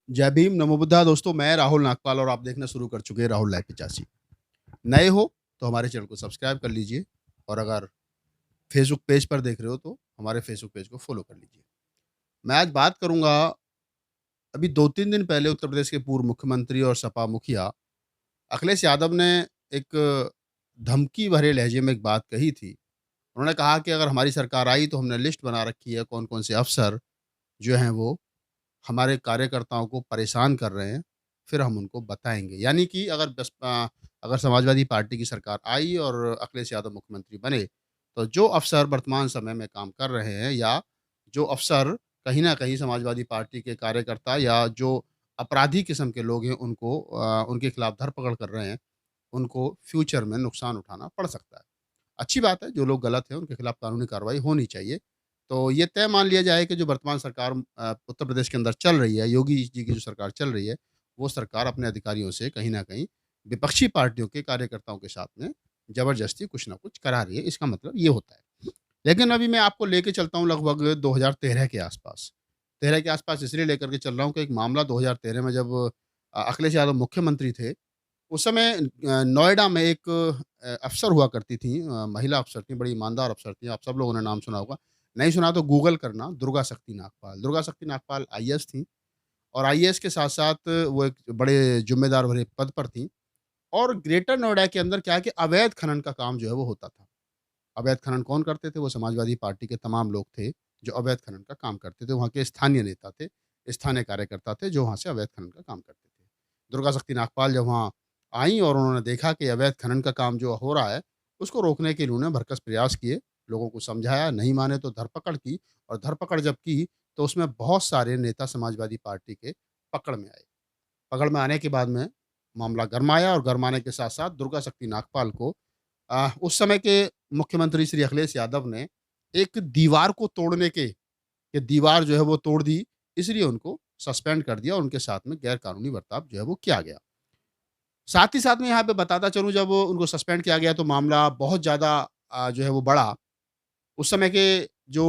जय भीम, नमो बुद्धा दोस्तों, मैं राहुल नागपाल और आप देखना शुरू कर चुके हैं राहुल लाइफ 85। नए हो तो हमारे चैनल को सब्सक्राइब कर लीजिए और अगर फेसबुक पेज पर देख रहे हो तो हमारे फेसबुक पेज को फॉलो कर लीजिए। मैं आज बात करूँगा अभी 2-3 दिन पहले उत्तर प्रदेश के पूर्व मुख्यमंत्री और सपा मुखिया अखिलेश यादव ने एक धमकी भरे लहजे में एक बात कही थी। उन्होंने कहा कि अगर हमारी सरकार आई तो हमने लिस्ट बना रखी है कौन-कौन से अफ़सर जो हैं वो हमारे कार्यकर्ताओं को परेशान कर रहे हैं, फिर हम उनको बताएँगे। यानी कि अगर समाजवादी पार्टी की सरकार आई और अखिलेश यादव मुख्यमंत्री बने, तो जो अफ़सर वर्तमान समय में काम कर रहे हैं या जो अफ़सर कहीं न कहीं समाजवादी पार्टी के कार्यकर्ता या जो अपराधी किस्म के लोग हैं उनके खिलाफ धरपकड़ कर रहे हैं, उनको फ्यूचर में नुकसान उठाना पड़ सकता है। अच्छी बात है, जो लोग गलत हैं उनके खिलाफ कानूनी कार्रवाई होनी चाहिए। तो ये तय मान लिया जाए कि जो वर्तमान सरकार उत्तर प्रदेश के अंदर चल रही है, योगी जी की जो सरकार चल रही है, वो सरकार अपने अधिकारियों से कहीं न कहीं विपक्षी पार्टियों के कार्यकर्ताओं के साथ में ज़बरदस्ती कुछ न कुछ करा रही है, इसका मतलब ये होता है। लेकिन अभी मैं आपको लेके चलता हूँ लगभग 2013 के आसपास। 13 के आसपास इसलिए लेकर के चल रहा हूँ कि एक मामला 2013 में जब अखिलेश यादव मुख्यमंत्री थे, उस समय नोएडा में एक अफ़सर हुआ करती थी, महिला अफ़सर थीं, बड़ी ईमानदार अफ़सर थीं, आप सब लोगों ने नाम सुना होगा। नहीं सुना तो गूगल करना, दुर्गा शक्ति नागपाल। दुर्गा शक्ति नागपाल आईएएस थीं और आईएएस के साथ-साथ वो एक बड़े ज़िम्मेदार भरे पद पर थीं और ग्रेटर नोएडा के अंदर क्या है कि अवैध खनन का काम जो है वो होता था। अवैध खनन कौन करते थे? वो समाजवादी पार्टी के तमाम लोग थे, जो अवैध खनन का काम करते थे। वहाँ के स्थानीय नेता थे, स्थानीय कार्यकर्ता थे, जो वहाँ से अवैध खनन का काम करते थे। दुर्गा शक्ति नागपाल जब वहाँ आईं और उन्होंने देखा कि अवैध खनन का काम जो हो रहा है, उसको रोकने के लिए उन्होंने भरसक प्रयास किए, लोगों को समझाया, नहीं माने तो धरपकड़ की और धरपकड़ जब की, तो उसमें बहुत सारे नेता समाजवादी पार्टी के पकड़ में आए। पकड़ में आने के बाद में मामला गरमाया और गरमाने के साथ-साथ दुर्गा शक्ति नागपाल को उस समय के मुख्यमंत्री श्री अखिलेश यादव ने एक दीवार को तोड़ने के दीवार जो है वो तोड़ दी, इसलिए उनको सस्पेंड कर दिया और उनके साथ में गैर कानूनी बर्ताव जो है वो किया गया। साथ ही साथ मैं यहाँ पे बताता चलूँ जब उनको सस्पेंड किया गया तो मामला बहुत ज़्यादा जो है वो बढ़ा। उस समय के जो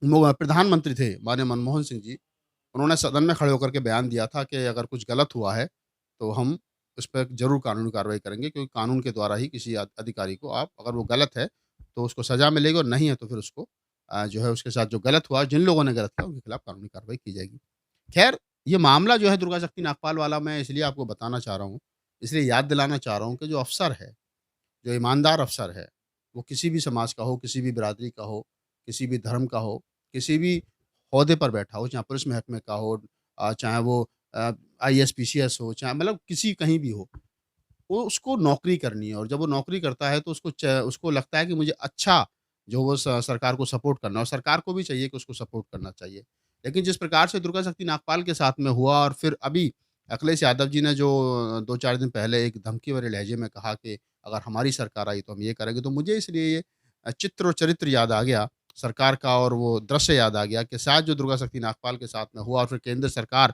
प्रधानमंत्री थे माननीय मनमोहन सिंह जी, उन्होंने सदन में खड़े होकर के बयान दिया था कि अगर कुछ गलत हुआ है, तो हम उस पे ज़रूर कानूनी कार्रवाई करेंगे क्योंकि कानून के द्वारा ही किसी अधिकारी को आप अगर वो गलत है, तो उसको सज़ा मिलेगी और नहीं है तो फिर उसको जो है उसके साथ जो गलत हुआ, जिन लोगों ने गलत किया उनके खिलाफ कानूनी कार्रवाई की जाएगी। ख़ैर, ये मामला जो है दुर्गा शक्ति नागपाल वाला मैं इसलिए आपको बताना चाह रहा हूँ, इसलिए याद दिलाना चाह रहा हूँ कि जो अफ़सर है, जो ईमानदार अफ़सर है, वो किसी भी समाज का हो, किसी भी बिरादरी का हो, किसी भी धर्म का हो, किसी भी ओहदे पर बैठा हो, चाहे पुलिस महकमे का हो चाहे वो आईएएस, पीसीएस हो, चाहे मतलब किसी कहीं भी हो, वो उसको नौकरी करनी है और जब वो नौकरी करता है तो उसको लगता है कि मुझे अच्छा जो वो सरकार को सपोर्ट करना है और सरकार को भी चाहिए कि उसको सपोर्ट करना चाहिए। लेकिन जिस प्रकार से दुर्गा शक्ति नागपाल के साथ में हुआ और फिर अभी अखिलेश यादव जी ने जो 2-4 दिन पहले एक धमकी भरे लहजे में कहा कि अगर हमारी सरकार आई तो हम ये करेंगे, तो मुझे इसलिए ये चित्र और चरित्र याद आ गया सरकार का और वो दृश्य याद आ गया कि शायद जो दुर्गा शक्ति नागपाल के साथ में हुआ और फिर केंद्र सरकार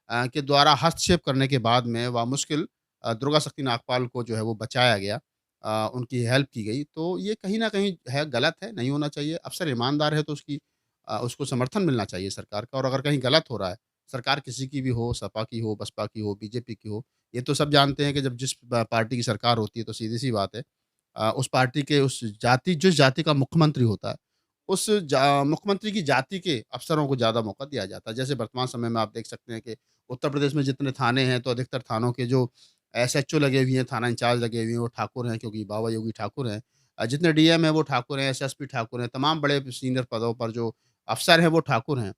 के द्वारा हस्तक्षेप करने के बाद में वामुश्किल दुर्गा शक्ति नागपाल को जो है वो बचाया गया। उनकी हेल्प की गई, तो ये कहीं न कहीं है गलत है, नहीं होना चाहिए। अफ़सर ईमानदार है तो उसको समर्थन मिलना चाहिए सरकार का और अगर कहीं गलत हो रहा है, सरकार किसी की भी हो, सपा की हो, बसपा की हो, बीजेपी की हो, ये तो सब जानते हैं कि जब जिस पार्टी की सरकार होती है तो सीधी-सी बात है उस पार्टी के उस जाति जिस जाति का मुख्यमंत्री होता है, उस मुख्यमंत्री की जाति के अफ़सरों को ज़्यादा मौका दिया जाता है। जैसे वर्तमान समय में आप देख सकते हैं कि उत्तर प्रदेश में जितने थाने हैं, तो अधिकतर थानों के जो एसएचओ लगे हुए हैं, थाना इंचार्ज लगे हुए हैं, वो ठाकुर हैं क्योंकि बाबा योगी ठाकुर हैं। जितने डीएम हैं, वो ठाकुर हैं, एसएसपी ठाकुर हैं, तमाम बड़े सीनियर पदों पर जो अफ़सर हैं, वो ठाकुर हैं।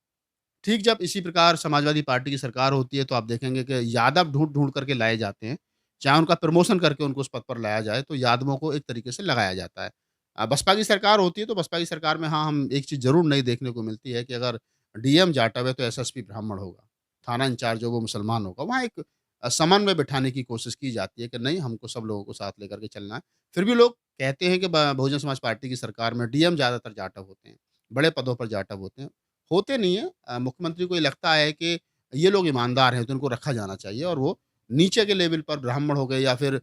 ठीक जब इसी प्रकार समाजवादी पार्टी की सरकार होती है, तो आप देखेंगे कि यादव ढूँढ-ढूँढ करके लाए जाते हैं। चाहे उनका प्रमोशन करके उनको उस पद पर लाया जाए, तो यादवों को एक तरीके से लगाया जाता है। बसपा की सरकार होती है, तो बसपा की सरकार में हाँ, हम एक चीज़ ज़रूर नई देखने को मिलती है कि अगर डीएम जाटव है, तो एसएसपी ब्राह्मण होगा। थाना इंचार्ज हो, वो मुसलमान होगा। वहाँ एक समन्वय बिठाने की कोशिश की जाती है कि नहीं, हमको सब लोगों को साथ लेकर के चलना है। फिर भी लोग कहते हैं कि बहुजन समाज पार्टी की सरकार में डीएम ज़्यादातर जाटव होते हैं, बड़े पदों पर जाटव होते नहीं हैं। मुख्यमंत्री को ये लगता है कि ये लोग ईमानदार हैं तो इनको रखा जाना चाहिए और वो नीचे के लेवल पर ब्राह्मण हो गए या फिर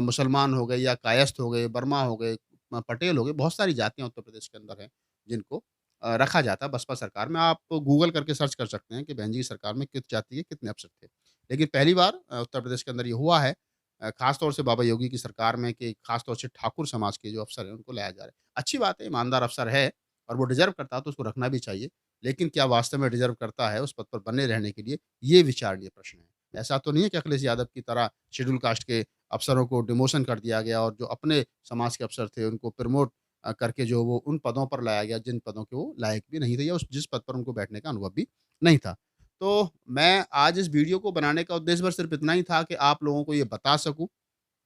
मुसलमान हो गए या कायस्थ हो गए, वर्मा हो गए, पटेल हो गए, बहुत सारी जातियाँ उत्तर प्रदेश के अंदर हैं जिनको रखा जाता है बसपा सरकार में। आप गूगल करके सर्च कर सकते हैं कि बहन जी की सरकार में किस जाति के कितने अफ़सर थे। लेकिन पहली बार उत्तर प्रदेश के अंदर ये हुआ है, ख़ास तौर से बाबा योगी की सरकार में, कि ख़ास तौर से ठाकुर समाज के जो अफ़सर हैं उनको लाया जा रहा है। अच्छी बात है, ईमानदार अफ़सर है और वो डिज़र्व करता है तो उसको रखना भी चाहिए। लेकिन क्या वास्तव में डिज़र्व करता है उस पद पर बने रहने के लिए? ये विचारणीय प्रश्न है। ऐसा तो नहीं है कि अखिलेश यादव की तरह शेड्यूल कास्ट के अफ़सरों को डिमोशन कर दिया गया और जो अपने समाज के अफ़सर थे उनको प्रमोट करके जो वो उन पदों पर लाया गया जिन पदों के वो लायक भी नहीं थे या उस जिस पद पर उनको बैठने का अनुभव भी नहीं था। तो मैं आज इस वीडियो को बनाने का उद्देश्य बस सिर्फ़ इतना ही था कि आप लोगों को ये बता सकूँ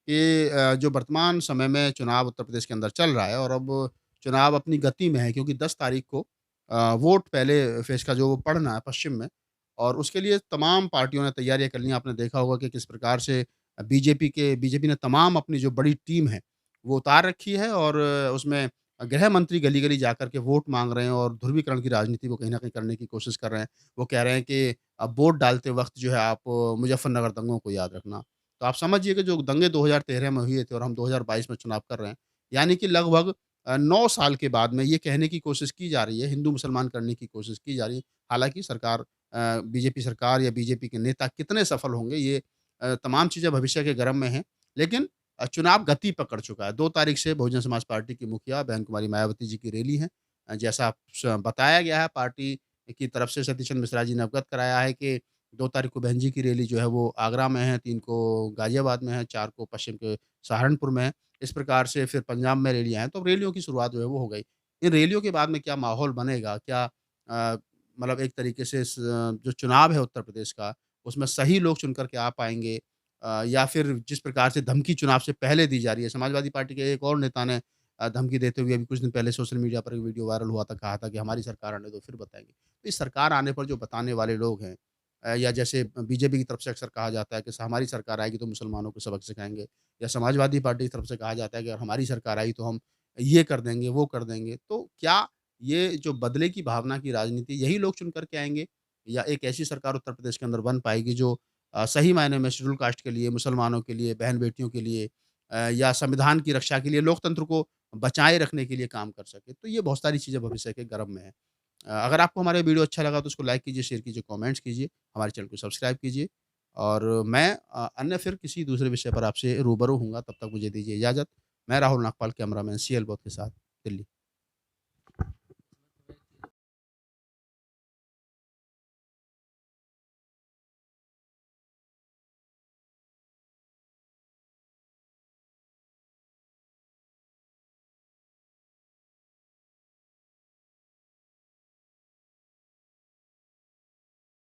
कि जो वर्तमान समय में चुनाव उत्तर प्रदेश के अंदर चल रहा है और अब चुनाव अपनी गति में है, क्योंकि 10 तारीख को वोट पहले फ़ेज़ का जो वो पड़ना है पश्चिम में, और उसके लिए तमाम पार्टियों ने तैयारियाँ कर ली हैं। आपने देखा होगा कि किस प्रकार से बीजेपी ने तमाम अपनी जो बड़ी टीम है, वो उतार रखी है और उसमें गृह मंत्री गली-गली जाकर के वोट माँग रहे हैं और ध्रुवीकरण की राजनीति को कहीं न कहीं करने की कोशिश कर रहे हैं। वो कह रहे हैं कि वोट डालते वक़्त जो है आप मुज़फ्फरनगर दंगों को याद रखना। तो आप समझिए कि जो दंगे 2013 में हुए थे और हम 2022 में चुनाव कर रहे हैं, यानी कि लगभग 9 साल के बाद में ये कहने की कोशिश की जा रही है, हिंदू-मुसलमान करने की कोशिश की जा रही है। हालाँकि सरकार बीजेपी सरकार या बीजेपी के नेता कितने सफल होंगे, ये तमाम चीज़ें भविष्य के गर्भ में हैं। लेकिन चुनाव गति पकड़ चुका है। 2 तारीख से बहुजन समाज पार्टी की मुखिया बहन कुमारी मायावती जी की रैली है। जैसा बताया गया है, पार्टी की तरफ से सतीश चंद्र मिश्रा जी ने अवगत कराया है कि 2 तारीख को बहन जी की रैली जो है वो आगरा में है, 3 को गाज़ियाबाद में है, 4 को पश्चिम के सहारनपुर में है। इस प्रकार से फिर पंजाब में रैलियाँ हैं, तो रैलियों की शुरुआत जो है वो हो गई। इन रैलियों के बाद में क्या माहौल बनेगा? क्या मतलब एक तरीके से जो चुनाव है उत्तर प्रदेश का, उसमें सही लोग चुन कर के आ पाएँगे, या फिर जिस प्रकार से धमकी चुनाव से पहले दी जा रही है। समाजवादी पार्टी के एक और नेता ने धमकी देते हुए अभी कुछ दिन पहले सोशल मीडिया पर एक वीडियो वायरल हुआ था, कहा था कि हमारी सरकार आने दो फिर बताएँगे। तो इस सरकार आने पर जो बताने वाले लोग हैं, या जैसे बीजेपी की तरफ से अक्सर कहा जाता है कि हमारी सरकार आएगी तो मुसलमानों को सबक सिखाएँगे, या समाजवादी पार्टी की तरफ से कहा जाता है कि अगर हमारी सरकार आई तो हम ये कर देंगे, वो कर देंगे। तो क्या ये जो बदले की भावना की राजनीति यही लोग चुन कर के आएँगे, या एक ऐसी सरकार उत्तर प्रदेश के अंदर बन पाएगी जो सही मायने में शेड्यूल कास्ट के लिए, मुसलमानों के लिए, बहन-बेटियों के लिए, या संविधान की रक्षा के लिए, लोकतंत्र को बचाए रखने के लिए काम कर सके? तो ये बहुत सारी चीज़ें भविष्य के गर्भ में हैं। अगर आपको हमारा वीडियो अच्छा लगा तो उसको लाइक कीजिए, शेयर कीजिए, कमेंट्स कीजिए, हमारे चैनल को सब्सक्राइब कीजिए, और मैं अन्य फिर किसी दूसरे विषय पर आपसे रूबरू होऊँगा, तब तक मुझे दीजिए इजाज़त। मैं राहुल नागपाल, कैमरामैन सीएल बोथ के साथ, दिल्ली।